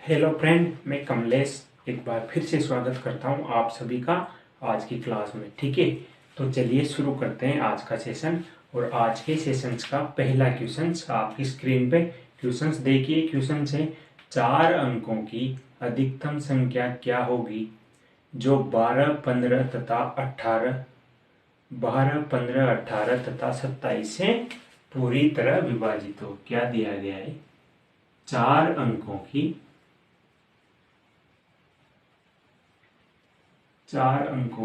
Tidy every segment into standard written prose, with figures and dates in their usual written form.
Hello friend, मैं कमलेश एक बार फिर से स्वागत करता हूं आप सभी का आज की क्लास में। ठीक है, तो चलिए शुरू करते हैं आज का सेशन। और आज के सेशंस का पहला क्वेश्चंस आपकी स्क्रीन पे क्वेश्चंस देखिए। क्वेश्चन है 4 अंकों की अधिकतम संख्या क्या होगी जो 12, 15 तथा 27 से पूरी तरह विभाजित हो। क्या दिया गया है? 4 अंकों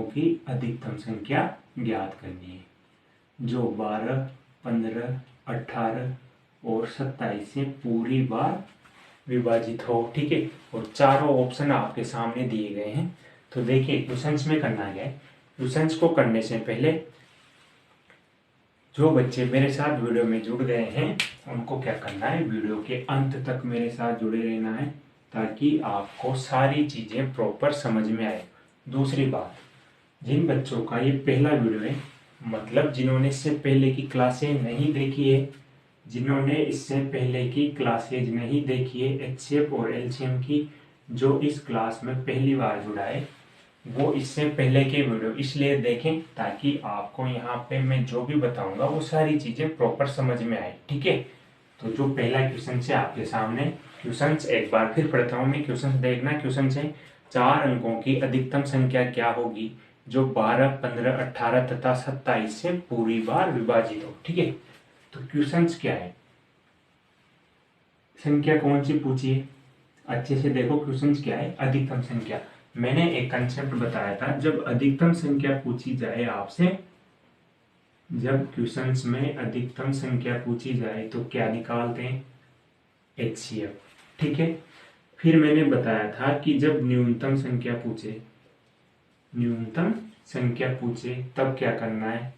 की अधिकतम संख्या ज्ञात करनी है जो 12, 15, 18 और 27 से पूरी बार विभाजित हो। ठीक है, और चारों ऑप्शन आपके सामने दिए गए हैं। तो देखिए क्वेश्चंस में करना क्या है। क्वेश्चंस को करने से पहले जो बच्चे मेरे साथ वीडियो में जुड़ गए हैं उनको क्या करना है, वीडियो के अंत तक मेरे साथ जुड़े रहना है ताकि आपको सारी चीज़ें प्रॉपर समझ में आए। दूसरी बात, जिन बच्चों का ये पहला वीडियो है, मतलब जिन्होंने इससे पहले की क्लासें नहीं देखी है, जिन्होंने इससे पहले की क्लासेज नहीं देखी है एचसीएफ और एलसीएम की, जो इस क्लास में पहली बार जुड़ा है, वो इससे पहले के वीडियो इसलिए देखें ताकि आपको यहाँ पे मैं जो भी बताऊंगा वो सारी चीज़ें प्रॉपर समझ में आए। ठीक है, तो जो पहला क्वेश्चन है आपके सामने, क्वेश्चन एक बार फिर पढ़ता हूँ मैं, क्वेश्चन देखना। क्वेश्चन है 4 अंकों की अधिकतम संख्या क्या होगी जो 12, 15, 18 तथा 27 से पूरी बार विभाजित हो। ठीक है, तो क्वेश्चन क्या है, संख्या कौन सी पूछी है, अच्छे से देखो। क्वेश्चन क्या है, अधिकतम संख्या। मैंने एक कंसेप्ट बताया था, जब अधिकतम संख्या पूछी जाए आपसे, जब क्वेश्चंस में अधिकतम संख्या पूछी जाए तो क्या निकालते हैं, एचसीएफ। ठीक है, फिर मैंने बताया था कि जब न्यूनतम संख्या पूछे तब क्या करना है,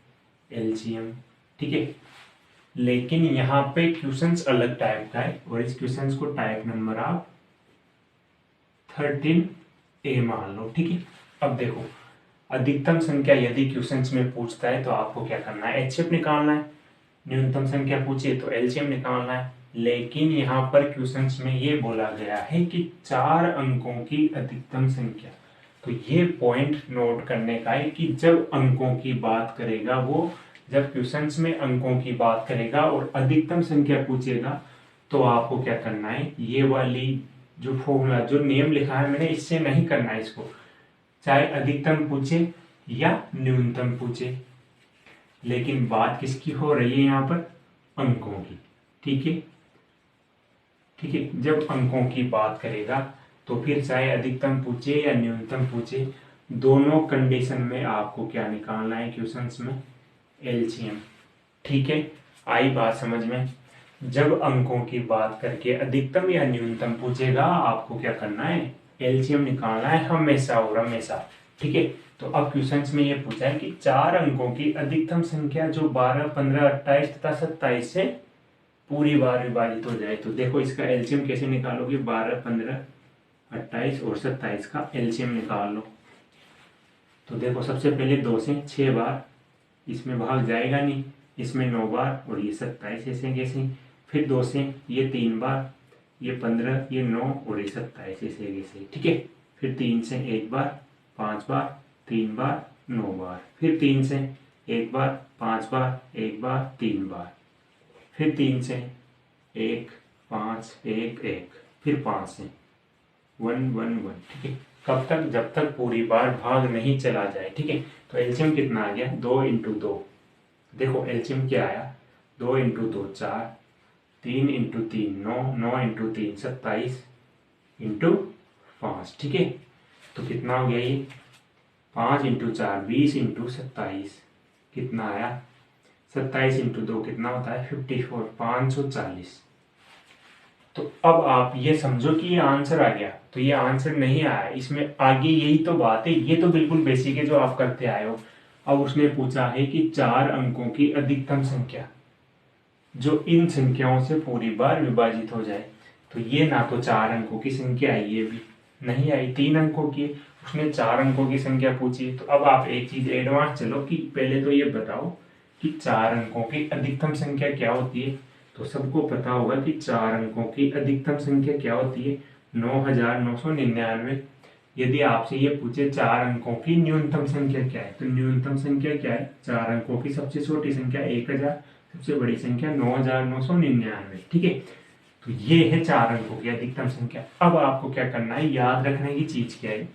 एलसीएम। ठीक है, लेकिन यहाँ पे क्वेश्चंस अलग टाइप का है और इस क्वेश्चंस को टाइप नंबर आप 13A मान लो। ठीक है, अब देखो अधिकतम संख्या यदि क्वेश्चंस में पूछता है तो आपको क्या करना है, एचसीएफ निकालना है। न्यूनतम संख्या पूछे तो एलसीएम निकालना है। लेकिन यहाँ पर क्वेश्चंस में ये बोला गया है कि 4 अंकों की अधिकतम संख्या। तो ये पॉइंट नोट करने का है कि जब अंकों की बात करेगा वो, जब क्वेश्चंस में अंकों की बात करेगा और अधिकतम संख्या पूछेगा तो आपको क्या करना है, ये वाली जो फॉर्मूला जो नियम लिखा है मैंने, इससे नहीं करना है इसको, चाहे अधिकतम पूछे या न्यूनतम पूछे। लेकिन बात किसकी हो रही है यहाँ पर, अंकों की। ठीक है, ठीक है, जब अंकों की बात करेगा तो फिर चाहे अधिकतम पूछे या न्यूनतम पूछे, दोनों कंडीशन में आपको क्या निकालना है क्वेश्चंस में, एलसीएम। ठीक है, आई बात समझ में। जब अंकों की बात करके अधिकतम या न्यूनतम पूछेगा आपको क्या करना है, एलसीएम निकालना है हमेशा और हमेशा। ठीक है, तो अब क्वेश्चंस में ये पूछा है कि 4 अंकों की अधिकतम संख्या जो 12, 15, 28 तथा 27 से पूरी बार विभाजित हो जाए। तो देखो इसका एलसीएम कैसे निकालोगे, 12, 15, 28 और 27 का एलसीएम निकाल लो। तो देखो सबसे पहले 2 से 6 बार, इसमें भाग जाएगा नहीं, इसमें 9 बार और ये 27 ऐसे कैसे। फिर 2 से ये 3 बार, ये 15, ये 9 और ये 27 ऐसे कैसे। ठीक है, फिर 3 से 1 बार, 5 बार, 3 बार, 9 बार, फिर 3 से 1 बार, 5 बार, 1 बार, 3 बार, फिर 3 से 1, 5, 1, 1, फिर 5 से 1, 1, 1। ठीक है, कब तक, जब तक पूरी बार भाग नहीं चला जाए। ठीक है, तो एलसीएम कितना आ गया, 2 इंटू 2। देखो एलसीएम क्या आया, 2 इंटू 2 4, 3 इंटू 3 9, 9 इंटू 3 27 इंटू 5। ठीक है, तो कितना हो गया ये, 5 इंटू 4 20 इंटू 27 कितना आया, 27 इंटू 2 कितना होता है 54, 540। तो अब आप ये समझो कि ये आंसर आ गया। तो ये आंसर नहीं आया, इसमें आगे यही तो बात है, ये तो बिल्कुल बेसिक है जो आप करते आए हो। अब उसने पूछा है कि 4 अंकों की अधिकतम संख्या जो इन संख्याओं से पूरी बार विभाजित हो जाए। तो ये ना तो 4 अंकों की संख्या आई, ये भी नहीं आई, 3 अंकों की। उसने 4 अंकों की संख्या पूछी। तो अब आप एक चीज एडवांस चलो कि पहले तो ये बताओ कि 4 अंकों की अधिकतम संख्या क्या होती है। तो सबको पता होगा कि 4 अंकों की अधिकतम संख्या क्या होती है, 9999। यदि आपसे ये पूछे 4 अंकों की न्यूनतम संख्या क्या है, तो न्यूनतम संख्या क्या है, 4 अंकों की सबसे छोटी संख्या 1000, सबसे बड़ी संख्या 9999। ठीक है, तो ये है 4 अंकों की अधिकतम संख्या। अब आपको क्या करना है, याद रखने की चीज क्या है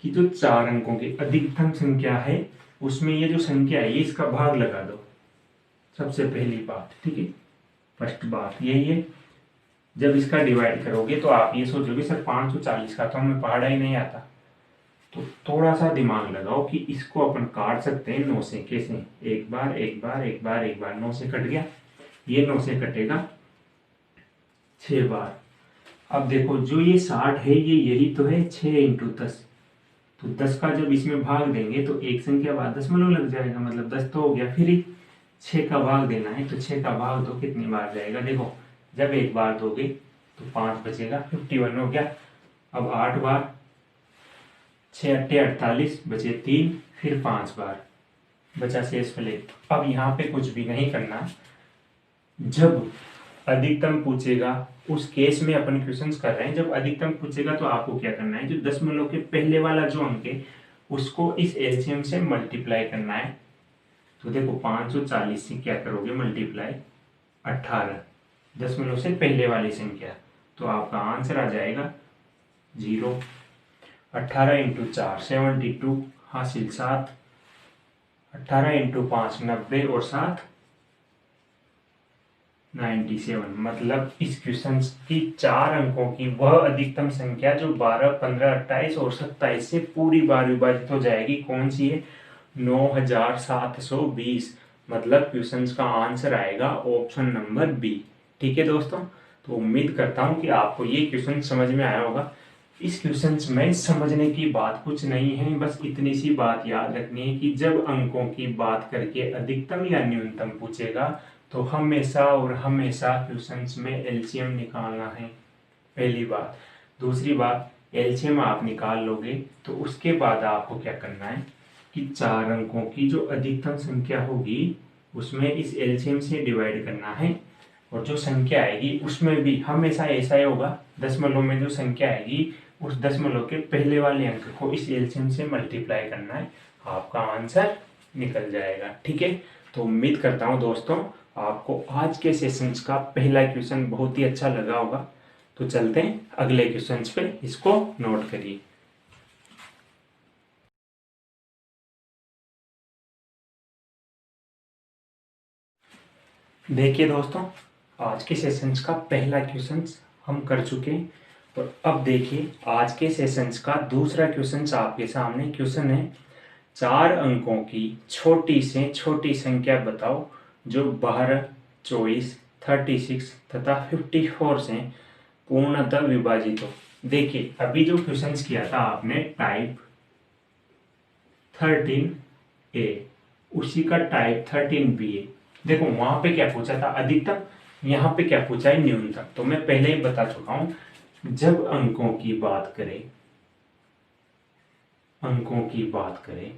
कि जो 4 अंकों की अधिकतम संख्या है उसमें ये जो संख्या है ये इसका भाग लगा दो, सबसे पहली बात। ठीक है, फर्स्ट बात यही है। जब इसका डिवाइड करोगे तो आप ये सोचोगे सर 540 का तो हमें पहाड़ा ही नहीं आता, तो थोड़ा सा दिमाग लगाओ कि इसको अपन काट सकते हैं 9 से। कैसे, एक बार एक बार एक बार एक बार, 9 से कट गया, ये 9 से कटेगा 6 बार। अब देखो जो ये 60 है ये यही तो है 6 इंटू 10, तो 10 का जब इसमें भाग देंगे तो एक संख्या बाद दशमलव लग जाएगा, मतलब 10 तो हो गया। फिर 6 का भाग देना है तो 6 का भाग दो, कितनी बार जाएगा, देखो जब एक बार दोगे तो 5 बचेगा, 51 हो गया। अब 8 बार, 6 अट्ठे 48, बचे 3, फिर 5 बार, बचा शेष प्लेट। अब यहाँ पे कुछ भी नहीं करना, जब अधिकतम पूछेगा उस केस में अपन क्वेश्चंस कर रहे हैं, जब अधिकतम पूछेगा तो आपको क्या करना है, जो दशमलव के पहले वाला जो अंक है उसको इस एलसीएम से मल्टीप्लाई करना है। तो देखो 540 से क्या करोगे मल्टीप्लाई, 18, दशमलव से पहले वाली संख्या, तो आपका आंसर आ जाएगा 0। 18 इंटू 4 72, हासिल 7, 18 इंटू 5 90 और 7 97। मतलब इस क्वेश्चन की 4 अंकों की वह अधिकतम संख्या जो 12, 15, 28 और 27 से पूरी बार विभाजित हो जाएगी, कौन सी है, 9720। मतलब क्वेश्चन का आंसर आएगा ऑप्शन नंबर बी। ठीक है दोस्तों, तो उम्मीद करता हूं कि आपको ये क्वेश्चन समझ में आया होगा। इस क्वेश्चन में समझने की बात कुछ नहीं है, बस इतनी सी बात याद रखनी है कि जब अंकों की बात करके अधिकतम या न्यूनतम पूछेगा तो हमेशा और हमेशा क्वेश्चंस में एलसीएम निकालना है, पहली बात। दूसरी बात, एलसीएम आप निकाल लोगे तो उसके बाद आपको क्या करना है कि 4 अंकों की जो अधिकतम संख्या होगी उसमें इस एलसीएम से डिवाइड करना है, और जो संख्या आएगी उसमें भी हमेशा ऐसा ही होगा, दशमलव में जो संख्या आएगी उस दशमलव के पहले वाले अंक को इस एलसीएम से मल्टीप्लाई करना है, आपका आंसर निकल जाएगा। ठीक है, तो उम्मीद करता हूँ दोस्तों आपको आज के सेशंस का पहला क्वेश्चन बहुत ही अच्छा लगा होगा। तो चलते हैं अगले क्वेश्चंस पे, इसको नोट करिए। देखिए दोस्तों, आज के सेशंस का पहला क्वेश्चन हम कर चुके हैं, और अब देखिए आज के सेशंस का दूसरा क्वेश्चन आपके सामने। क्वेश्चन है 4 अंकों की छोटी से छोटी संख्या बताओ जो 12, 24, 36 तथा 54 से पूर्णतः विभाजित हो। देखिए अभी जो क्वेश्चंस किया था आपने टाइप 13A, उसी का टाइप 13B है। देखो वहां पे क्या पूछा था अधिकतम, यहाँ पे क्या पूछा है न्यूनतम। तो मैं पहले ही बता चुका हूं, जब अंकों की बात करें, अंकों की बात करें,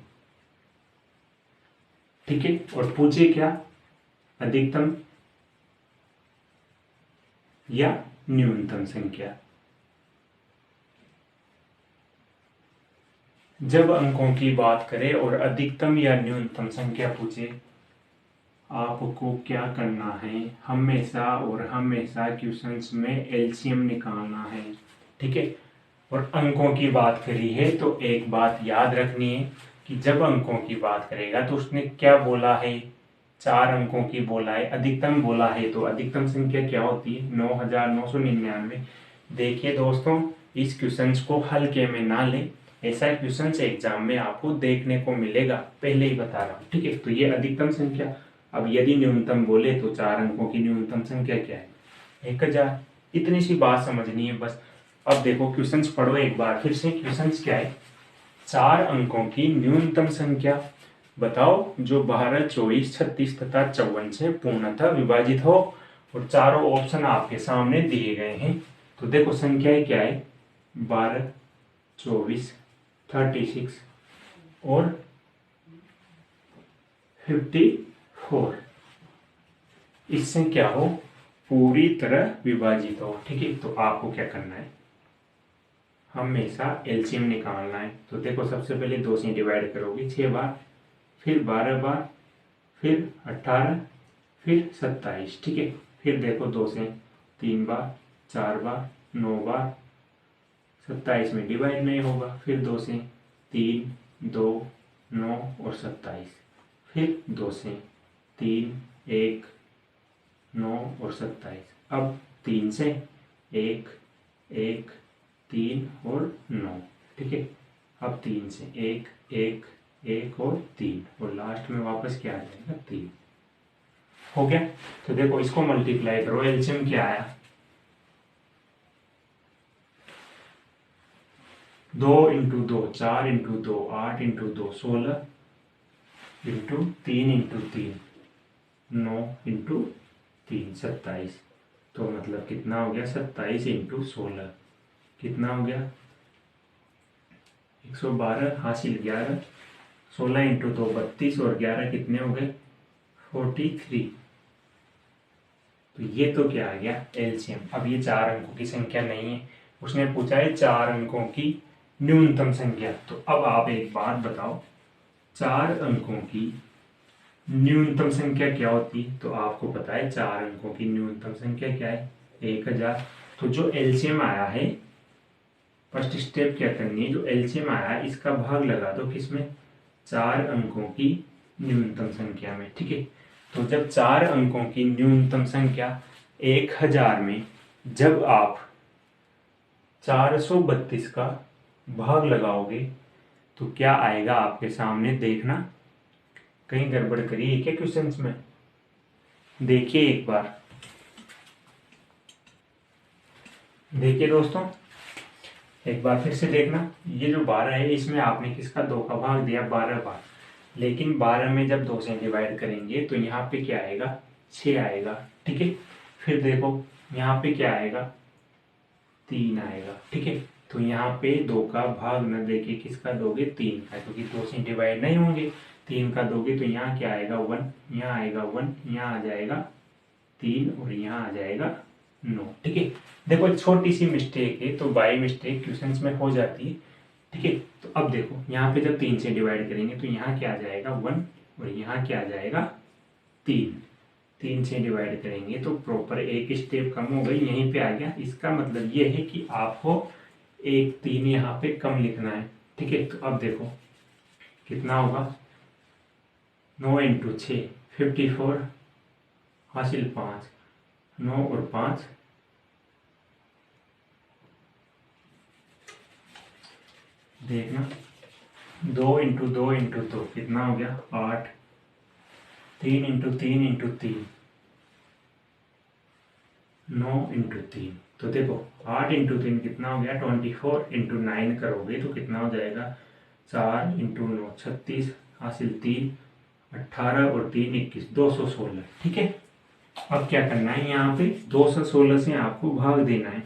ठीक है, और पूछे क्या अधिकतम या न्यूनतम संख्या, जब अंकों की बात करें और अधिकतम या न्यूनतम संख्या पूछे, आपको क्या करना है, हमेशा और हमेशा क्वेश्चंस में एलसीएम निकालना है। ठीक है, और अंकों की बात करी है तो एक बात याद रखनी है कि जब अंकों की बात करेगा तो उसने क्या बोला है, 4 अंकों की बोला है, अधिकतम बोला है, तो अधिकतम संख्या क्या होती है 9999। देखिए दोस्तों, इस क्वेश्चन को हल्के में ना लें, ऐसा क्वेश्चन एग्जाम में आपको देखने को मिलेगा, पहले ही बता रहा हूँ। ठीक है, तो ये अधिकतम संख्या। अब यदि न्यूनतम बोले तो 4 अंकों की न्यूनतम संख्या क्या है, 1000। इतनी सी बात समझनी है बस। अब देखो क्वेश्चंस पढ़ो एक बार फिर से। क्वेश्चंस क्या है, 4 अंकों की न्यूनतम संख्या बताओ जो 12, 24, 36 तथा 54 से पूर्णतः विभाजित हो, और चारों ऑप्शन आपके सामने दिए गए हैं। तो देखो संख्याएं क्या है, 12, 24, 36 और 54, इससे क्या हो, पूरी तरह विभाजित हो। ठीक है, तो आपको क्या करना है, हमेशा एलसीएम निकालना है। तो देखो सबसे पहले 2 से डिवाइड करोगे 6 बार, फिर 12 बार, फिर 18, फिर 27, ठीक है। फिर देखो 2 से 3 बार, 4 बार, 9 बार, 27 में डिवाइड नहीं होगा, फिर 2 से 3, 2, 9 और 27, फिर 2 से 3, 1, 9 और 27, अब 3 से 1, 1, 3 और 9, ठीक है। अब 3 से 1, 1, 1 और 3, और लास्ट में वापस क्या आ जाएगा 3, हो गया। तो देखो इसको मल्टीप्लाई करो, एलसीएम क्या आया 2 into 2 4 into 2 8 into 2 16 into 3 into 3 9 into 3 27। तो मतलब कितना हो गया 27 इंटू 16 कितना हो गया 112 हासिल 11, 16 इंटू 2 32 और 11 कितने हो गए 43। तो ये तो क्या आ गया एलसीएम। अब ये 4 अंकों की संख्या नहीं है, उसने पूछा है 4 अंकों की न्यूनतम संख्या। तो अब आप एक बात बताओ 4 अंकों की न्यूनतम संख्या क्या होती है। तो आपको पता है 4 अंकों की न्यूनतम संख्या क्या है 1000। तो जो एलसीएम आया है, फर्स्ट स्टेप क्या करनी है, जो एलसीएम आया है इसका भाग लगा दो किसमें 4 अंकों की न्यूनतम संख्या में, ठीक है। तो जब 4 अंकों की न्यूनतम संख्या 1000 में जब आप 432 का भाग लगाओगे तो क्या आएगा आपके सामने, देखना कहीं गड़बड़ करिए क्या क्वेश्चंस में। देखिए एक बार, देखिए दोस्तों एक बार फिर से देखना। ये जो 12 है इसमें आपने किसका 2 का भाग दिया 12 बार, लेकिन 12 में जब 2 से डिवाइड करेंगे तो यहाँ पे क्या आएगा 6 आएगा, ठीक है। फिर देखो यहाँ पे क्या आएगा 3 आएगा, ठीक है। तो यहाँ पे 2 का भाग न देके किसका दोगे 3 का, क्योंकि 2 से डिवाइड नहीं होंगे। 3 का दोगे तो यहाँ क्या आएगा 1, यहाँ आएगा 1, यहाँ आ जाएगा 3 और यहाँ आ जाएगा 9, ठीक है। देखो एक छोटी सी मिस्टेक है, तो बाई मिस्टेक क्वेश्चंस में हो जाती है, ठीक है। तो अब देखो यहाँ पे जब 3 से डिवाइड करेंगे तो यहाँ क्या आ जाएगा 1 और यहाँ क्या आ जाएगा 3। 3 से डिवाइड करेंगे तो प्रॉपर एक स्टेप कम हो गई, यहीं पे आ गया। इसका मतलब ये है कि आपको एक 3 यहाँ पे कम लिखना है, ठीक है। तो अब देखो कितना होगा 9 इंटू 6 54 हासिल 5, 9 और 5 देखना 2 इंटू 2 इंटू 2 कितना हो गया 8, 3 इंटू 3 इंटू 3 9 इंटू 3। तो देखो 8 इंटू 3 कितना हो गया 24 इंटू 9 करोगे तो कितना हो जाएगा 4 इंटू 9 36 हासिल 3 18 और 3 21 216, ठीक है। अब क्या करना है यहाँ पे 216 से आपको भाग देना है।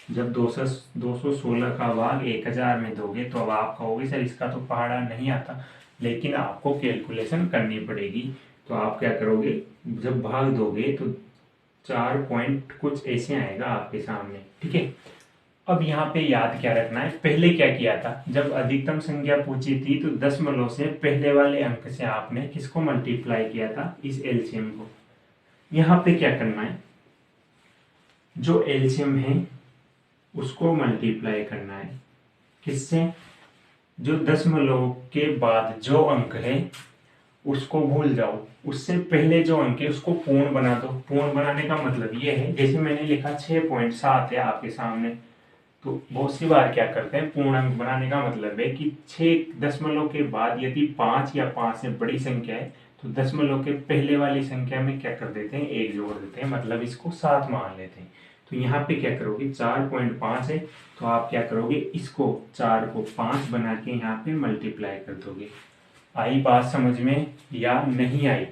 जब 216 का भाग 1000 में दोगे तो अब आप कहोगे सर इसका तो पहाड़ा नहीं आता, लेकिन आपको कैलकुलेशन करनी पड़ेगी। तो आप क्या करोगे जब भाग दोगे तो 4 पॉइंट कुछ ऐसे आएगा आपके सामने, ठीक है। अब यहाँ पे याद क्या रखना है, पहले क्या किया था जब अधिकतम संख्या पूछी थी तो दशमलव से पहले वाले अंक से आपने किसको मल्टीप्लाई किया था इस एलसीएम को। यहाँ पे क्या करना है जो एलसीएम है उसको मल्टीप्लाई करना है किससे, जो दशमलव के बाद जो अंक है उसको भूल जाओ, उससे पहले जो अंक है उसको पूर्ण बना दो। पूर्ण बनाने का मतलब ये है जैसे मैंने लिखा 6.7 है आपके सामने, तो बहुत सी बार क्या करते हैं पूर्ण अंक बनाने का मतलब है कि 6 दशमलव के बाद यदि 5 या 5 से बड़ी संख्या है तो दशमलव के पहले वाली संख्या में क्या कर देते हैं 1 जोड़ देते हैं, मतलब इसको 7 मान लेते हैं। तो यहाँ पे क्या करोगे 4.5 है तो आप क्या करोगे इसको 4 को 5 बना के यहाँ पे मल्टीप्लाई कर दोगे। आई बात समझ में या नहीं आई?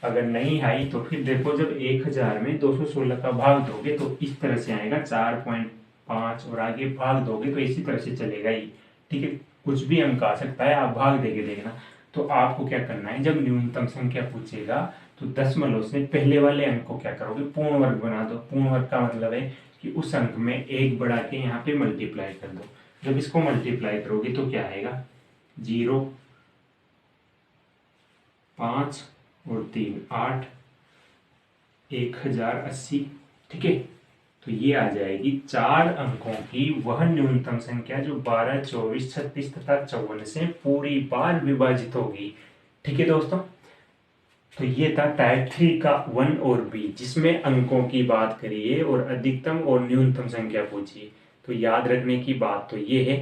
अगर नहीं आई तो फिर देखो जब 1000 में 216 का भाग दोगे तो इस तरह से आएगा 4.5 और आगे भाग दोगे तो इसी तरह से चलेगा ही, ठीक है। कुछ भी अंक आ सकता है, आप भाग देके देखना। तो आपको क्या करना है जब न्यूनतम संख्या पूछेगा तो दशमलव से पहले वाले अंक को क्या करोगे पूर्ण वर्ग बना दो। पूर्ण वर्ग का मतलब है कि उस अंक में 1 बढ़ा के यहाँ पे मल्टीप्लाई कर दो। जब इसको मल्टीप्लाई करोगे तो क्या आएगा, 0, 5 और 3 8, 1080। ठीक है, तो ये आ जाएगी 4 अंकों की वह न्यूनतम संख्या जो 12, 24, 36 तथा 54 से पूरी बार विभाजित होगी। ठीक है दोस्तों, तो ये था टाइप 3 का 1 और बी, जिसमें अंकों की बात करिए और अधिकतम और न्यूनतम संख्या पूछिए। तो याद रखने की बात तो ये है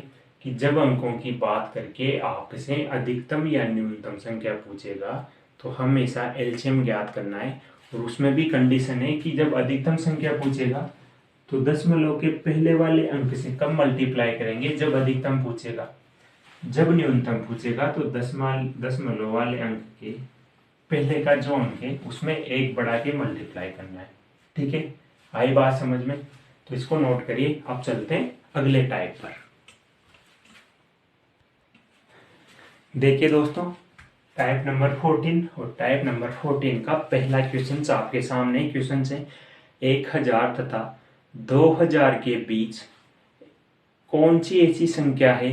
कि जब अंकों की बात करके आपसे अधिकतम या न्यूनतम संख्या पूछेगा तो हमेशा एलसीएम ज्ञात करना है। और उसमें भी कंडीशन है कि जब अधिकतम संख्या पूछेगा तो दशमलव के पहले वाले अंक से कब मल्टीप्लाई करेंगे, जब अधिकतम पूछेगा। जब न्यूनतम पूछेगा तो दशमलव वाले अंक के पहले का जो अंक है उसमें 1 बढ़ा के मल्टीप्लाई करना है। ठीक है, आई बात समझ में? तो इसको नोट करिए। अब चलते हैं अगले टाइप पर। देखिए दोस्तों, टाइप नंबर 14 और टाइप नंबर 14 का पहला क्वेश्चन आपके सामने क्वेश्चन है 1000 तथा 2000 के बीच कौन सी ऐसी संख्या है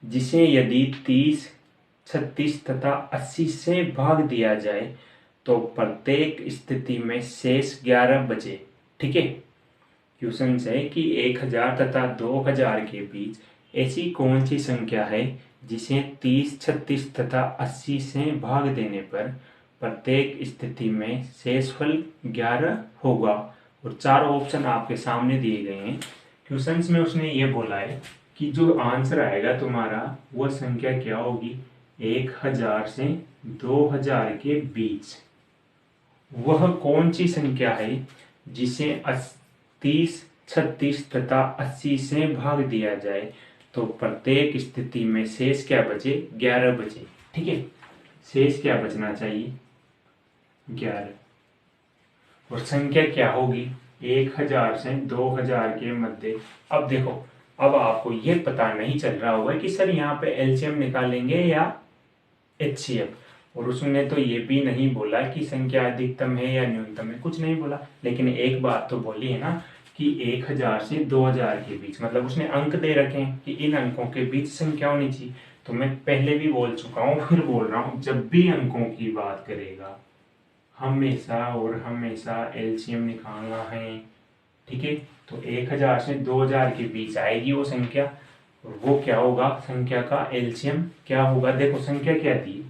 जिसे यदि 30, 36 तथा 80 से भाग दिया जाए तो प्रत्येक स्थिति में शेष 11 बचे। ठीक है, क्वेश्चन है कि 1000 तथा 2000 के बीच ऐसी कौन सी संख्या है जिसे 30, 36 तथा 80 से भाग देने पर प्रत्येक स्थिति में शेषफल 11 होगा। और 4 ऑप्शन आपके सामने दिए गए हैं। क्वेश्चंस में उसने ये बोला है कि जो आंसर आएगा तुम्हारा वह संख्या क्या होगी, 1000 से 2000 के बीच वह कौन सी संख्या है जिसे 30, 36 तथा 80 से भाग दिया जाए तो प्रत्येक स्थिति में शेष क्या बचे, 11 बचे। ठीक है, शेष क्या बचना चाहिए, 11। और संख्या क्या होगी, 1000 से 2000 के मध्य। अब देखो, अब आपको ये पता नहीं चल रहा होगा कि सर यहाँ पे एलसीएम निकालेंगे या एचसीएफ। और उसने तो ये भी नहीं बोला कि संख्या अधिकतम है या न्यूनतम है, कुछ नहीं बोला। लेकिन एक बात तो बोली है ना कि 1000 से 2000 के बीच, मतलब उसने अंक दे रखे हैं कि इन अंकों के बीच संख्या होनी चाहिए। तो मैं पहले भी बोल चुका हूँ, फिर बोल रहा हूँ, जब भी अंकों की बात करेगा हमेशा और हमेशा एलसीएम निकालना है। ठीक है, तो 1000 से 2000 के बीच आएगी वो संख्या, और वो क्या होगा, संख्या का एलसीएम क्या होगा। देखो संख्या क्या थी,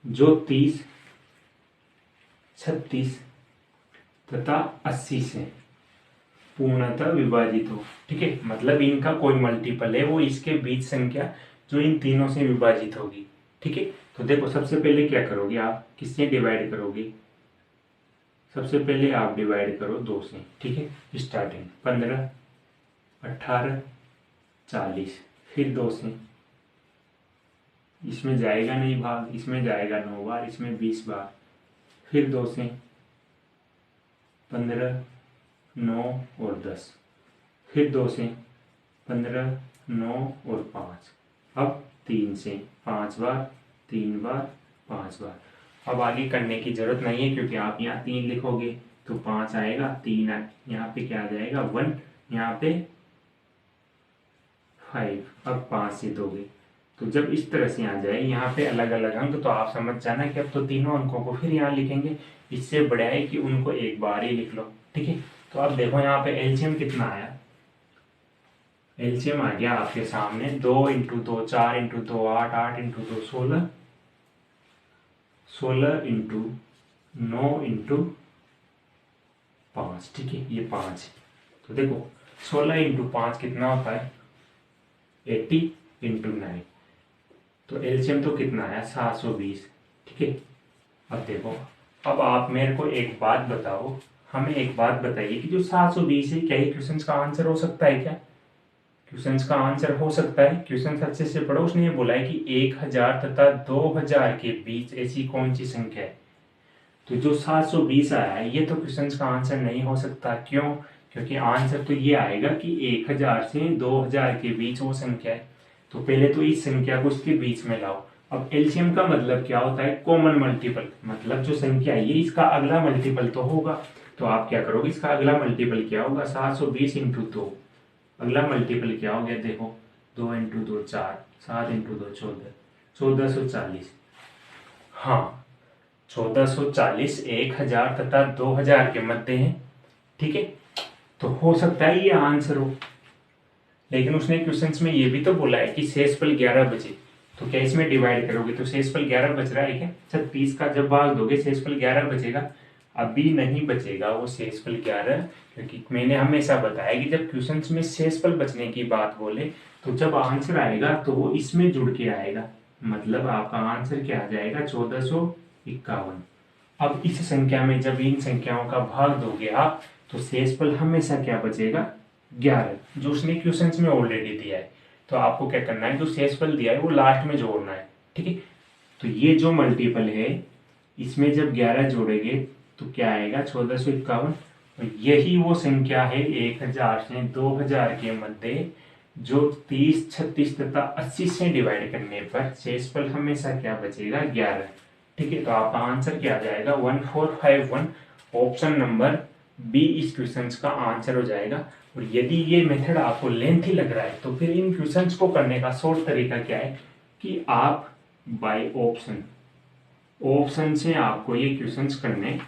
जो 30, 36 तथा 80 से पूर्णतः विभाजित हो। ठीक है, मतलब इनका कोई मल्टीपल है, वो इसके बीच संख्या जो इन तीनों से विभाजित होगी। ठीक है, तो देखो सबसे पहले क्या करोगे, आप किससे डिवाइड करोगे, सबसे पहले आप डिवाइड करो 2 से। ठीक है, स्टार्टिंग 15, 18, 40, फिर 2 से, इसमें जाएगा नहीं भाग, इसमें जाएगा 9 बार, इसमें 20 बार, फिर 2 से 15, 9 और 10, फिर 2 से 15, 9 और 5, अब 3 से 5 बार, 3 बार, 5 बार। अब आगे करने की जरूरत नहीं है क्योंकि आप यहाँ 3 लिखोगे तो 5 आएगा, 3 यहाँ पे क्या आ जाएगा 1, यहाँ पे 5, अब 5 से दोगे तो जब इस तरह से आ जाए यहाँ पे अलग अलग अंक, तो आप समझ जाना कि अब तो तीनों अंकों को फिर यहाँ लिखेंगे। इससे बड़ा है कि उनको एक बार ही लिख लो। ठीक है, तो अब देखो यहाँ पे एलसीएम कितना आया, एलसीएम आ गया आपके सामने 2 × 2 4 × 2 8, 8 × 2 16, 16 × 9 × 5। ठीक है, ये 5 है। तो देखो 16 × 5 कितना होता है, 80 × 9, तो एलसीएम तो कितना आया 720। ठीक है, अब देखो, अब आप मेरे को एक बात बताओ, हमें एक बात बताइए कि जो 720 है क्या ये क्वेश्चन का आंसर हो सकता है क्या, क्वेश्चन का आंसर हो सकता है। क्वेश्चन अच्छे से पढ़ो, उसने ये बोला है कि 1000 तथा 2000 के बीच ऐसी कौन सी संख्या है। तो जो 720 आया है ये तो क्वेश्चन का आंसर नहीं हो सकता। क्यों, क्योंकि आंसर तो ये आएगा कि 1000 से 2000 के बीच वो संख्या है। तो पहले तो इस संख्या को इसके बीच में लाओ। अब एलसीएम का मतलब क्या होता है, कॉमन मल्टीपल, मतलब जो संख्या है ये इसका अगला मल्टीपल तो होगा। तो आप क्या करोगे, इसका अगला मल्टीपल क्या होगा, 720 × 2, अगला मल्टीपल क्या हो गया, देखो 2 इंटू 2 4, 7 इंटू 2 14, 1440। हाँ, 1440 1000 तथा 2000 के मध्य है। ठीक है, तो हो सकता है ये आंसर हो, लेकिन उसने क्वेश्चंस में ये भी तो बोला है कि शेषफल 11 बचे। तो क्या इसमें डिवाइड करोगे तो शेषफल 11 बच रहा है क्या? 36 का जब भाग दोगे शेषफल 11 बचेगा। अभी नहीं बचेगा वो शेषफल 11, क्योंकि मैंने हमेशा बताया कि जब क्वेश्चंस में शेषफल बचने की बात बोले तो जब आंसर आएगा तो वो इसमें जुड़ के आएगा। मतलब आपका आंसर क्या आ जाएगा? 1451। अब इस संख्या में जब इन संख्याओं का भाग दोगे आप तो शेषफल हमेशा क्या बचेगा? 11, जो उसने क्वेश्चंस में ऑलरेडी दिया है। तो आपको क्या करना है, जो शेषफल दिया है वो लास्ट में जोड़ना है। ठीक है, तो ये जो मल्टीपल है इसमें जब 11 जोड़ेंगे तो क्या आएगा? 1451। और यही वो संख्या है 1000 से 2000 के मध्य जो 30, 36 तथा 80 से डिवाइड करने पर शेषफल हमेशा क्या बचेगा? 11। ठीक है, तो आपका आंसर क्या आ जाएगा? 1451। ऑप्शन नंबर बी इस क्वेश्चन का आंसर हो जाएगा। और यदि ये मेथड आपको लेंथी लग रहा है तो फिर इन क्वेश्चंस को करने का शॉर्ट तरीका क्या है कि आप बाय ऑप्शन से आपको ये क्वेश्चंस करने,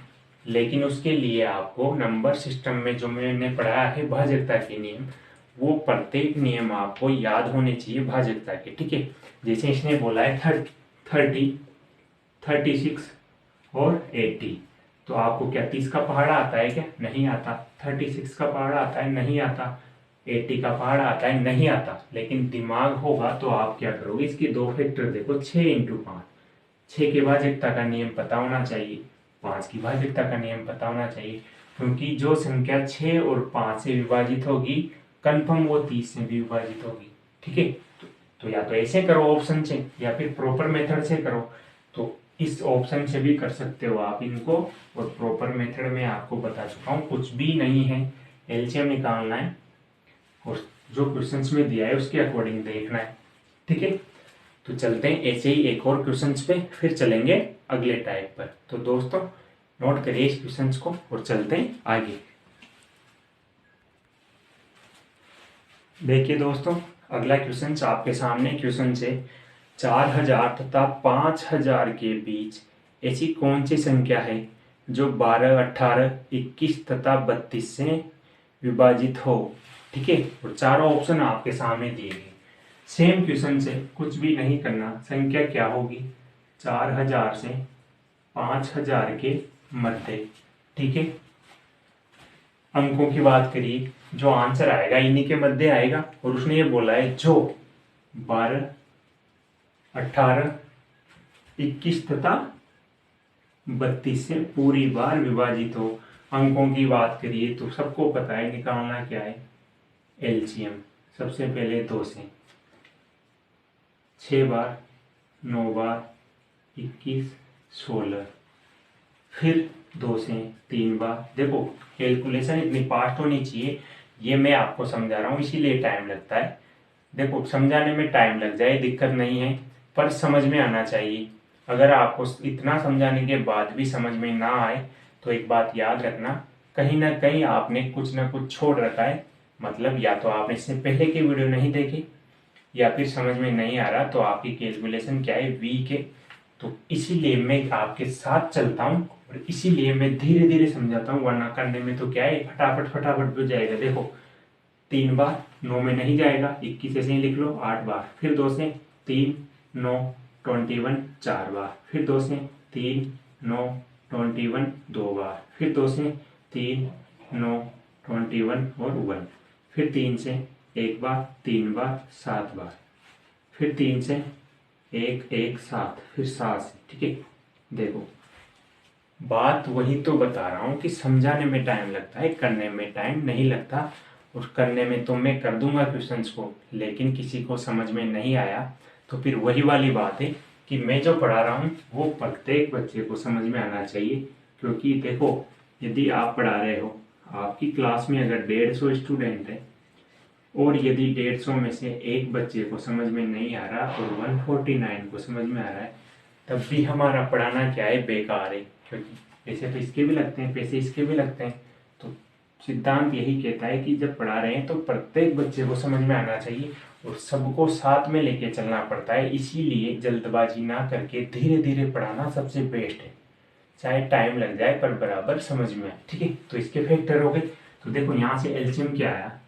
लेकिन उसके लिए आपको नंबर सिस्टम में जो मैंने पढ़ाया है भाजकता के नियम, वो प्रत्येक नियम आपको याद होने चाहिए भाजकता के। ठीक है, जैसे इसने बोला है 30, 36 और 80, तो आपको क्या 30 का पहाड़ा आता है क्या? नहीं आता। 36 का पहाड़ा आता है? नहीं आता। 80 का पहाड़ा आता है? नहीं आता। लेकिन दिमाग होगा तो आप क्या करोगे, इसके दो फैक्टर देखो, 6 इंटू 5, 6 की भाजकता का नियम पता होना चाहिए, 5 की भाजकता का नियम पता होना चाहिए, क्योंकि जो संख्या 6 और 5 से विभाजित होगी कन्फर्म वो 30 से भी विभाजित होगी। ठीक है, तो या तो ऐसे करो ऑप्शन से या फिर प्रॉपर मेथड से करो। तो इस ऑप्शन से भी कर सकते हो आप इनको, और प्रॉपर मेथड में आपको बता चुका हूँ, कुछ भी नहीं है, एलसीएम निकालना है और जो क्वेश्चंस में दिया है उसके अकॉर्डिंग देखना है। ठीक है, तो चलते हैं ऐसे ही एक और क्वेश्चंस पे, फिर चलेंगे अगले टाइप पर। तो दोस्तों नोट करिए इस क्वेश्चंस को और चलते हैं आगे। देखिए दोस्तों, अगला क्वेश्चन आपके सामने क्वेश्चन से 4000 तथा 5000 के बीच ऐसी कौन सी संख्या है जो 12, 18, 21 तथा 32 से विभाजित हो। ठीक है, और चारों ऑप्शन आपके सामने दिए गए। सेम क्वेश्चन से कुछ भी नहीं करना, संख्या क्या होगी? 4000 से 5000 के मध्य। ठीक है, अंकों की बात करिए, जो आंसर आएगा इन्हीं के मध्य आएगा। और उसने ये बोला है जो 12, 18, 21 तथा 32 से पूरी बार विभाजित हो। अंकों की बात करिए तो सबको पता है निकालना क्या है, एलसीएम। सबसे पहले 2 से 6 बार, 9 बार, 21, 16, फिर 2 से 3 बार। देखो कैलकुलेशन इतनी फास्ट होनी चाहिए, ये मैं आपको समझा रहा हूँ इसीलिए टाइम लगता है। देखो समझाने में टाइम लग जाए दिक्कत नहीं है, पर समझ में आना चाहिए। अगर आपको इतना समझाने के बाद भी समझ में ना आए तो एक बात याद रखना, कहीं ना कहीं आपने कुछ ना कुछ छोड़ रखा है। मतलब या तो आपने इससे पहले की वीडियो नहीं देखी या फिर समझ में नहीं आ रहा, तो आपकी कैलकुलेशन क्या है, वीक है। तो इसीलिए मैं आपके साथ चलता हूँ और इसीलिए मैं धीरे धीरे समझाता हूँ, वरना करने में तो क्या है फटाफट फटाफट हो जाएगा। देखो 3 बार 9 में नहीं जाएगा, 21 ऐसे ही लिख लो, 8 बार, फिर 2 से 3, 9, 21, 4 बार, फिर 2 से 3, 9, 21, 2 बार, फिर 2 से 3, 9, 21 और 1, फिर 3 से 1 बार, 3 बार, 7 बार, फिर 3 से 1, 1, 7, फिर 7 से। ठीक है, देखो बात वही तो बता रहा हूँ कि समझाने में टाइम लगता है, करने में टाइम नहीं लगता। और करने में तो मैं कर दूंगा क्वेश्चंस को, लेकिन किसी को समझ में नहीं आया तो फिर वही वाली बात है कि मैं जो पढ़ा रहा हूँ वो प्रत्येक बच्चे को समझ में आना चाहिए। क्योंकि देखो यदि आप पढ़ा रहे हो, आपकी क्लास में अगर 150 स्टूडेंट है और यदि 150 में से एक बच्चे को समझ में नहीं आ रहा और 149 को समझ में आ रहा है, तब भी हमारा पढ़ाना क्या है, बेकार है। क्योंकि पैसे तो इसके भी लगते हैं, पैसे इसके भी लगते हैं, तो सिद्धांत यही कहता है कि जब पढ़ा रहे हैं तो प्रत्येक बच्चे को समझ में आना चाहिए और सबको साथ में लेके चलना पड़ता है। इसीलिए जल्दबाजी ना करके धीरे धीरे पढ़ाना सबसे बेस्ट है, चाहे टाइम लग जाए पर बराबर समझ में आए। ठीक है, तो इसके फैक्टर हो गए। तो देखो यहाँ से एलसीएम क्या आया,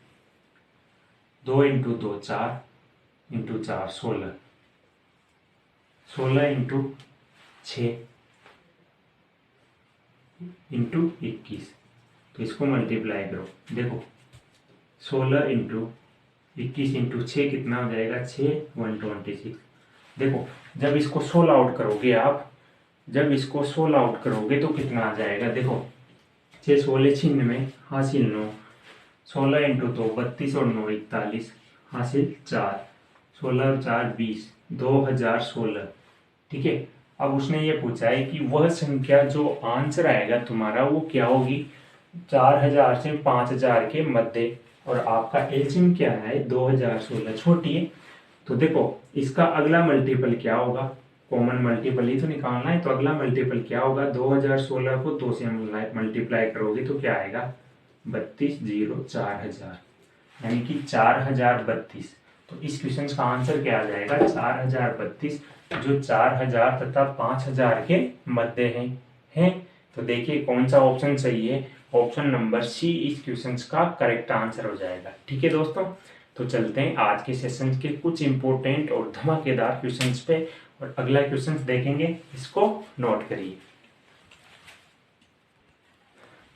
2 इंटू 2 4 इंटू 4 16, 16 इंटू 6 इंटू 21। तो इसको मल्टीप्लाई करो, देखो 16 इंटू 21 इंटू 6 कितना हो जाएगा, 6 126। देखो जब इसको 16 आउट करोगे आप, जब इसको 16 आउट करोगे तो कितना आ जाएगा, देखो 6 16 96 हासिल 9, 16 इंटू 2 32 और 9 41 हासिल 4, 16 और 4 20, 2016। ठीक है, अब उसने ये पूछा है कि वह संख्या जो आंसर आएगा तुम्हारा वो क्या होगी, 4000 से 5000 के मध्य, और आपका एलसीएम क्या है 2016 छोटी है। तो देखो इसका अगला मल्टीपल क्या होगा, कॉमन मल्टीपल ही तो निकालना है, तो अगला मल्टीपल क्या होगा, 2016 को 2 से मल्टीप्लाई करोगे तो क्या आएगा 32 0 4000, यानी कि 4032। तो इस क्वेश्चन का आंसर क्या आ जाएगा 4032, जो 4000 तथा 5000 के मध्य हैं। तो देखिए कौन सा ऑप्शन सही है, ऑप्शन नंबर सी इस क्वेश्चन का करेक्ट आंसर हो जाएगा। ठीक है दोस्तों, तो चलते हैं आज के सेशन के कुछ इंपॉर्टेंट और धमाकेदार क्वेश्चंस पे, और अगला क्वेश्चन देखेंगे, इसको नोट करिए।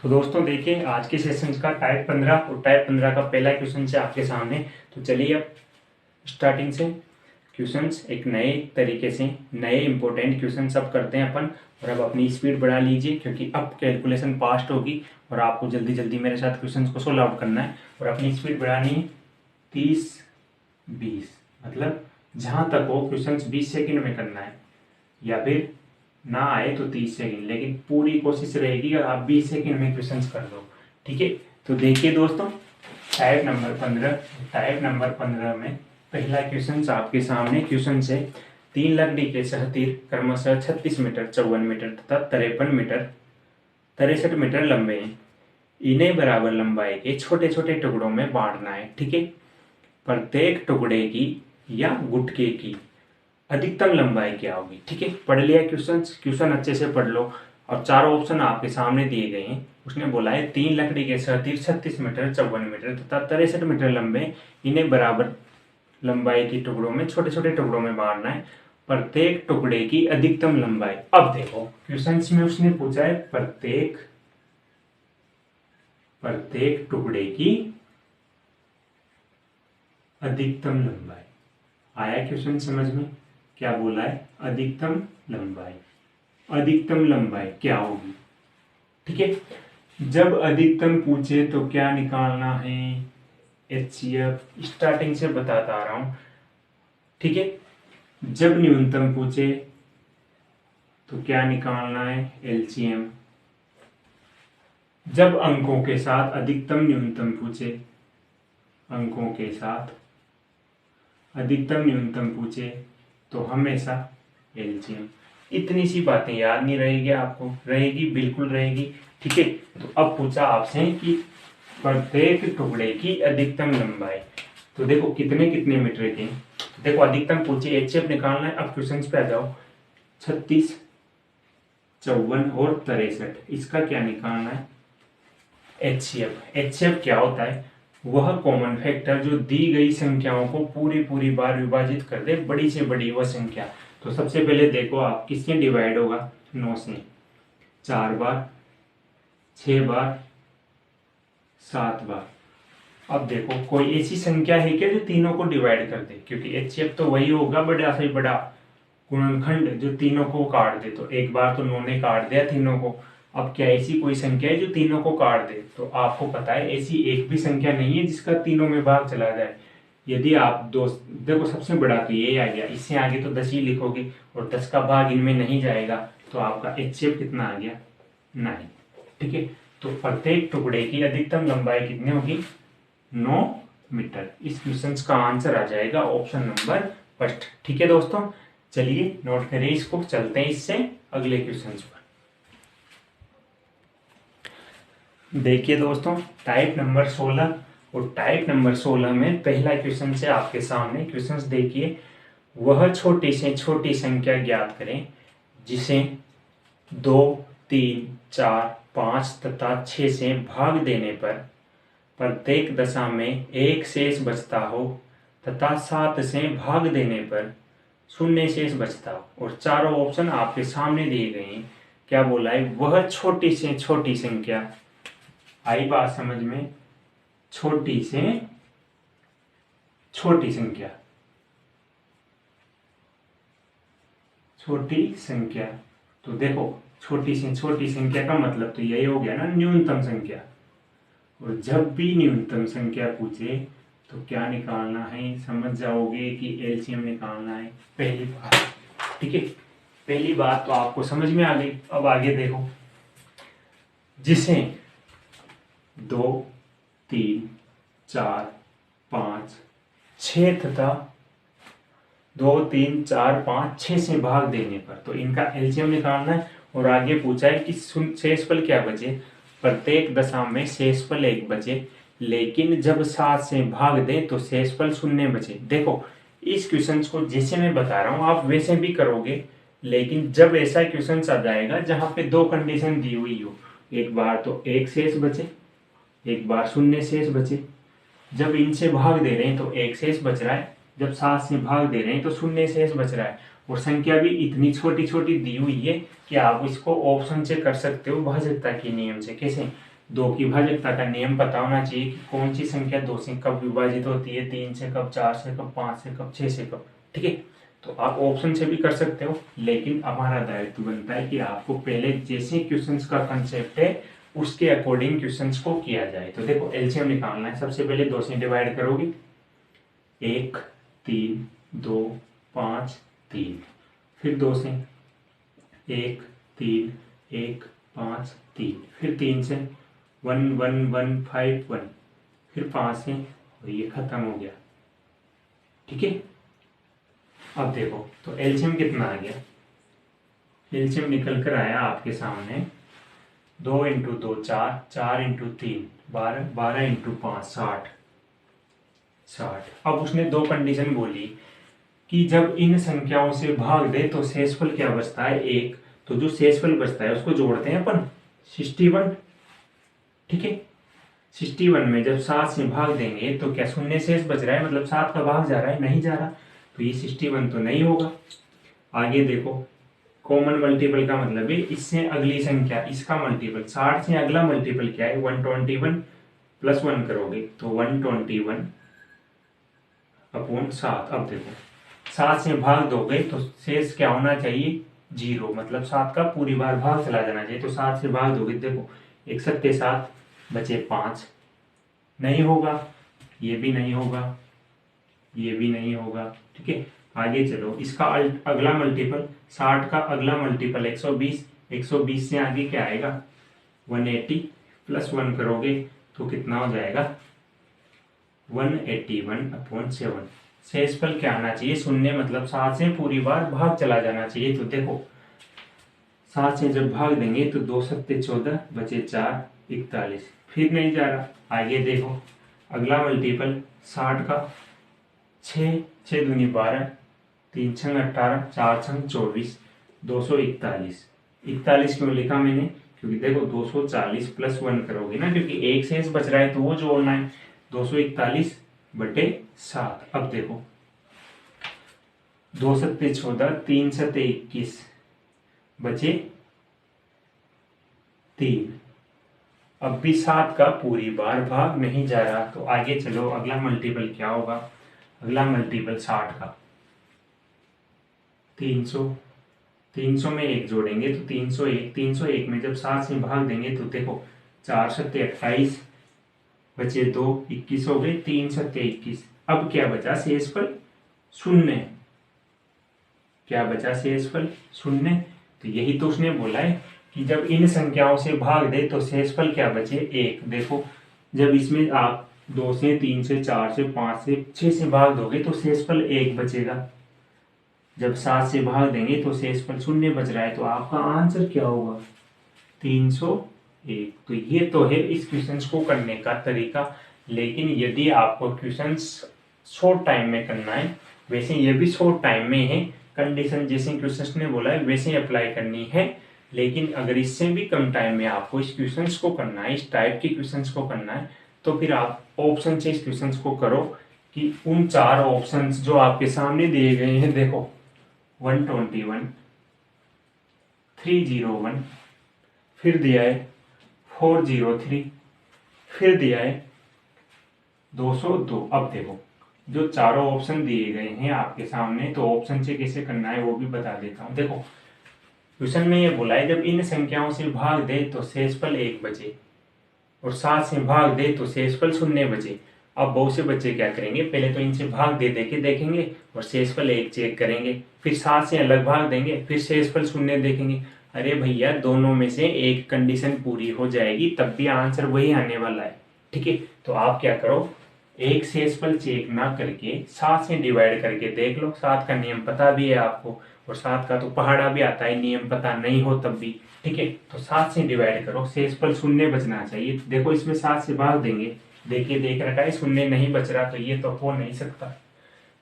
तो दोस्तों देखिए आज के सेशन का टाइप 15 और टाइप 15 का पहला क्वेश्चन है आपके सामने। तो चलिए अब स्टार्टिंग से क्वेश्चंस एक नए तरीके से नए इंपॉर्टेंट क्वेश्चन सब करते हैं अपन। और अब अपनी स्पीड बढ़ा लीजिए क्योंकि अब कैलकुलेशन फास्ट होगी और आपको जल्दी जल्दी मेरे साथ क्वेश्चंस को सोल्व आउट करना है। और अपनी स्पीड बढ़ानी है 30-20, मतलब जहाँ तक हो क्वेश्चंस 20 सेकंड में करना है, या फिर ना आए तो 30 सेकंड, लेकिन पूरी कोशिश रहेगी कि आप 20 सेकंड में क्वेश्चंस कर दो। ठीक है, तो देखिए दोस्तों टाइप नंबर 15 में पहला क्वेश्चन आपके सामने क्वेश्चन है, 3 लकड़ी के सहतीर क्रमशः 36 मीटर 54 मीटर तथा 63 मीटर लंबे हैं। इन्हें बराबर लंबाई के छोटे छोटे टुकड़ों में बांटना है। ठीक है, प्रत्येक टुकड़े की या गुटके की अधिकतम लंबाई क्या होगी। ठीक है, पढ़ लिया क्वेश्चन अच्छे से पढ़ लो। और चारों ऑप्शन आपके सामने दिए गए हैं। उसने बोला है 3 लकड़ी के सहतीर 36 मीटर 54 मीटर तथा 63 मीटर लंबे, इन्हें बराबर लंबाई के टुकड़ों में छोटे छोटे टुकड़ों में बांटना है, प्रत्येक टुकड़े की अधिकतम लंबाई। अब देखो क्वेश्चन में उसने पूछा है प्रत्येक टुकड़े की अधिकतम लंबाई। आया क्वेश्चन समझ में, क्या बोला है अधिकतम लंबाई क्या होगी। ठीक है, जब अधिकतम पूछे तो क्या निकालना है HCF, स्टार्टिंग से बताता आ रहा हूं। ठीक है, जब न्यूनतम पूछे तो क्या निकालना है LCM, जब अंकों के साथ अधिकतम न्यूनतम पूछे, अंकों के साथ अधिकतम न्यूनतम पूछे तो हमेशा LCM। इतनी सी बातें याद नहीं रहेगी आपको, रहेगी बिल्कुल रहेगी। ठीक है, तो अब पूछा आपसे कि प्रत्येक टुकड़े की अधिकतम लंबाई, तो देखो कितने कितने मीटर के, देखो अधिकतम पूछे HCF निकालना है। अब क्वेश्चन पे आ जाओ, 36 54 और 63, इसका क्या निकालना है HCF क्या होता है, वह कॉमन फैक्टर जो दी गई संख्याओं को पूरी बार विभाजित कर दे, बड़ी से बड़ी वह संख्या। तो सबसे पहले देखो आप किससे डिवाइड होगा, 9 से 4 बार, 6 बार, 7 बार। अब देखो कोई ऐसी संख्या है क्या जो तीनों को डिवाइड कर दे, क्योंकि HCF तो वही होगा बड़ा से बड़ा गुणनखंड जो तीनों को काट दे। तो एक बार तो 9 ने काट दिया तीनों को, अब क्या ऐसी कोई संख्या है जो तीनों को काट दे। तो आपको पता है ऐसी एक भी संख्या नहीं है जिसका तीनों में भाग चला जाए। यदि आप देखो सबसे बड़ा तो ये आ गया, इससे आगे तो 10 ही लिखोगे और 10 का भाग इनमें नहीं जाएगा, तो आपका HCF कितना आ गया 9। ठीक है, तो प्रत्येक टुकड़े की अधिकतम लंबाई कितनी होगी 9 मीटर। इस क्वेश्चन का आंसर आ जाएगा ऑप्शन नंबर फर्स्ट। ठीक है दोस्तों, चलिए नोट करिए इसको, चलते हैं इससे अगले क्वेश्चन पर। देखिए दोस्तों, टाइप नंबर 16 और टाइप नंबर 16 में पहला क्वेश्चन से आपके सामने क्वेश्चंस देखिए। वह छोटी से छोटी संख्या ज्ञात करें जिसे 2, 3, 4, 5 तथा 6 से भाग देने पर प्रत्येक दशा में एक शेष बचता हो तथा 7 से भाग देने पर शून्य शेष बचता हो। और चारों ऑप्शन आपके सामने दिए गए हैं। क्या बोला है? वह छोटी से छोटी संख्या। आई बात समझ में? छोटी से छोटी संख्या, छोटी संख्या। तो देखो, छोटी से छोटी संख्या का मतलब तो यही हो गया ना, न्यूनतम संख्या। और जब भी न्यूनतम संख्या पूछे तो क्या निकालना है, समझ जाओगे कि एलसीएम निकालना है पहली बात। ठीक है, पहली बात तो आपको समझ में आ गई। अब आगे देखो, जिसे 2, 3, 4, 5, 6 तथा 2, 3, 4, 5, 6 से भाग देने पर, तो इनका एलसीएम निकालना है। और आगे पूछा है कि शेषफल क्या बचे, प्रत्येक दशा में शेषफल 1 बचे, लेकिन जब 7 से भाग दें तो शेषफल 0 बचे। देखो, इस क्वेश्चन को जैसे मैं बता रहा हूं आप वैसे भी करोगे, लेकिन जब ऐसा क्वेश्चन आ जाएगा जहां पे 2 कंडीशन दी हुई हो, एक बार तो 1 शेष बचे, एक बार 0 शेष बचे। जब इनसे भाग दे रहे हैं तो 1 शेष बच रहा है, जब 7 से भाग दे रहे हैं तो 0 शेष बच रहा है। और संख्या भी इतनी छोटी छोटी दी हुई है कि आप इसको ऑप्शन से कर सकते हो भाजकता के नियम से। कैसे? 2 की भाजकता का नियम पता होना चाहिए कि कौन सी संख्या 2 से कब विभाजित होती है, 3 से कब, 4 से कब, 5 से कब, 6 से कब। ठीक है, तो आप ऑप्शन से भी कर सकते हो, लेकिन हमारा दायित्व बनता है कि आपको पहले जैसे क्वेश्चंस का कंसेप्ट है उसके अकॉर्डिंग क्वेश्चंस को किया जाए। तो देखो, एलसीएम निकालना है। सबसे पहले 2 से डिवाइड करोगे, 1, 3, 2, 5, 3। फिर 2 से 1, 3, 1, 5, 3। फिर 3 से 1, 1, 1, 5, 1। फिर 5 से, और ये खत्म हो गया। ठीक है, अब देखो तो एलसीएम कितना आ गया। एलसीएम निकल कर आया आपके सामने 2 इंटू 2 4, 4 इंटू 3 12, 12 इंटू 5 60। 60। अब उसने 2 कंडीशन बोली कि जब इन संख्याओं से भाग दे तो शेषफल क्या बचता है, 1। तो जो शेषफल बचता है उसको जोड़ते हैं अपन, 61। ठीक है, 61 में जब 7 से भाग देंगे तो क्या 0 शेष बच रहा है, मतलब 7 का भाग जा रहा है, नहीं जा रहा। तो ये 61 तो नहीं होगा। आगे देखो, कॉमन मल्टीपल का मतलब है इससे अगली संख्या, इसका मल्टीपल। 60 से अगला मल्टीपल क्या है, 121 प्लस 1 करोगे तो 121 अपॉन 7। अब देखो, 7 से भाग दोगे तो शेष क्या होना चाहिए, 0, मतलब 7 का पूरी बार भाग चला जाना चाहिए। तो 7 से भाग दोगे, देखो 1 7 7 बचे 5, नहीं होगा, ये भी नहीं होगा, ये भी नहीं होगा। ठीक है, आगे चलो, इसका अगला मल्टीपल, 60 का अगला मल्टीपल 120, 120 से आगे क्या आएगा, 180 प्लस 1 करोगे तो कितना हो जाएगा, 181 अपॉन 7। शेषफल क्या आना चाहिए, 0, मतलब 7 से पूरी बार भाग चला जाना चाहिए। तो देखो, 7 से जब भाग देंगे तो 2 7 14 बचे 4, 41। फिर नहीं जा रहा। आगे देखो, अगला मल्टीपल 60 का 6, 6 दूनी 12, 3 छंग 18, 4 छंग 24, 241। 41 क्यों लिखा मैंने, क्योंकि देखो 240 प्लस 1 करोगे ना, क्योंकि एक शेष बच रहा है तो वो जोड़ना है। 241 बटे 7। अब देखो, 2 7 14, 3 7 21 बचे 3। अब भी 7 का पूरी बार भाग नहीं जा रहा। तो आगे चलो, अगला मल्टीपल क्या होगा, अगला मल्टीपल 60 का 300, 300 में 1 जोड़ेंगे तो 301, 301 में जब 7 से भाग देंगे तो देखो 4 7 28 बचे 2, 21 हो गए, 3 7 21। अब क्या बचा, शेषफल 0। क्या बचा, शेषफल 0। तो यही तो उसने बोला है कि जब इन संख्याओं से भाग दे तो शेषफल क्या बचे, 1। देखो, जब इसमें आप 2 से, 3 से, 4 से, 5 से, 6 से भाग दोगे तो शेषफल 1 बचेगा। जब 7 से भाग देंगे तो शेषफल 0 बच रहा है। तो आपका आंसर क्या होगा, 301। 1। तो ये तो है इस क्वेश्चंस को करने का तरीका। लेकिन यदि आपको क्वेश्चंस शॉर्ट टाइम में करना है, वैसे ये भी शॉर्ट टाइम में है, कंडीशन जैसे क्वेश्चंस ने बोला है वैसे ही अप्लाई करनी है। लेकिन अगर इससे भी कम टाइम में आपको इस क्वेश्चंस को करना है, इस टाइप के क्वेश्चंस को करना है, तो फिर आप ऑप्शन से इस क्वेश्चंस को करो कि उन 4 ऑप्शंस जो आपके सामने दिए गए हैं, देखो 121, 301, फिर दिया है 403, फिर दिया है 202। अब देखो जो चारों ऑप्शन दिए गए हैं आपके सामने, तो ऑप्शन से कैसे करना है वो भी बता देता हूं। देखो क्वेश्चन में ये बोला है जब इन संख्याओं से भाग दे तो शेषफल 1 बचे, और 7 से भाग दे तो शेषफल 0 बचे। अब बहुत से बच्चे क्या करेंगे, पहले तो इनसे भाग दे के देखेंगे और शेषफल 1 चेक करेंगे, फिर 7 से अलग भाग देंगे, फिर शेषफल 0 देखेंगे। अरे भैया दोनों में से एक कंडीशन पूरी हो जाएगी तब भी आंसर वही आने वाला है। ठीक है, तो आप क्या करो, एक शेषफल चेक ना करके 7 से डिवाइड करके देख लो। 7 का नियम पता भी है आपको, और 7 का तो पहाड़ा भी आता है, नियम पता नहीं हो तब भी। ठीक है, तो 7 से डिवाइड करो, शेषफल 0 बचना चाहिए। देखो इसमें 7 से भाग देंगे, देखिए देख रखा है 0 नहीं बच रहा, तो ये तो हो नहीं सकता।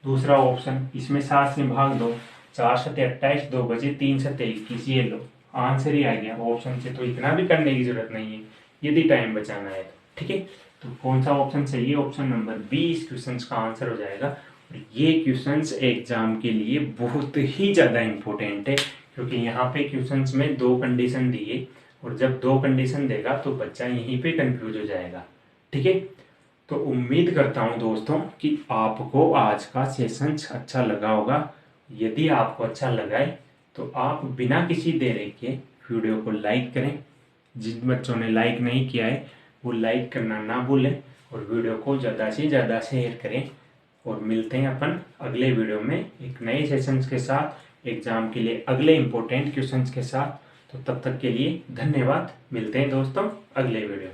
दूसरा ऑप्शन, इसमें 7 से भाग दो, 4 7 28, 2 बचे, 3 7 21, ये लो आंसर ही आ गया ऑप्शन से। तो इतना भी करने की जरूरत नहीं है यदि टाइम बचाना है तो। ठीक है, तो कौन सा ऑप्शन सही है, ऑप्शन नंबर बी इस क्वेश्चन का आंसर हो जाएगा। और ये क्वेश्चंस एग्जाम के लिए बहुत ही ज़्यादा इंपॉर्टेंट है, क्योंकि यहाँ पे क्वेश्चंस में 2 कंडीशन दिए, और जब 2 कंडीशन देगा तो बच्चा यहीं पे कंफ्यूज हो जाएगा। ठीक है, तो उम्मीद करता हूँ दोस्तों कि आपको आज का सेशन अच्छा लगा होगा। यदि आपको अच्छा लगा है तो आप बिना किसी देरी के वीडियो को लाइक करें। जिन बच्चों ने लाइक नहीं किया है वो लाइक करना ना भूलें, और वीडियो को ज़्यादा से ज़्यादा शेयर करें। और मिलते हैं अपन अगले वीडियो में एक नए सेशंस के साथ, एग्जाम के लिए अगले इम्पोर्टेंट क्वेश्चंस के साथ। तो तब तक के लिए धन्यवाद, मिलते हैं दोस्तों अगले वीडियो।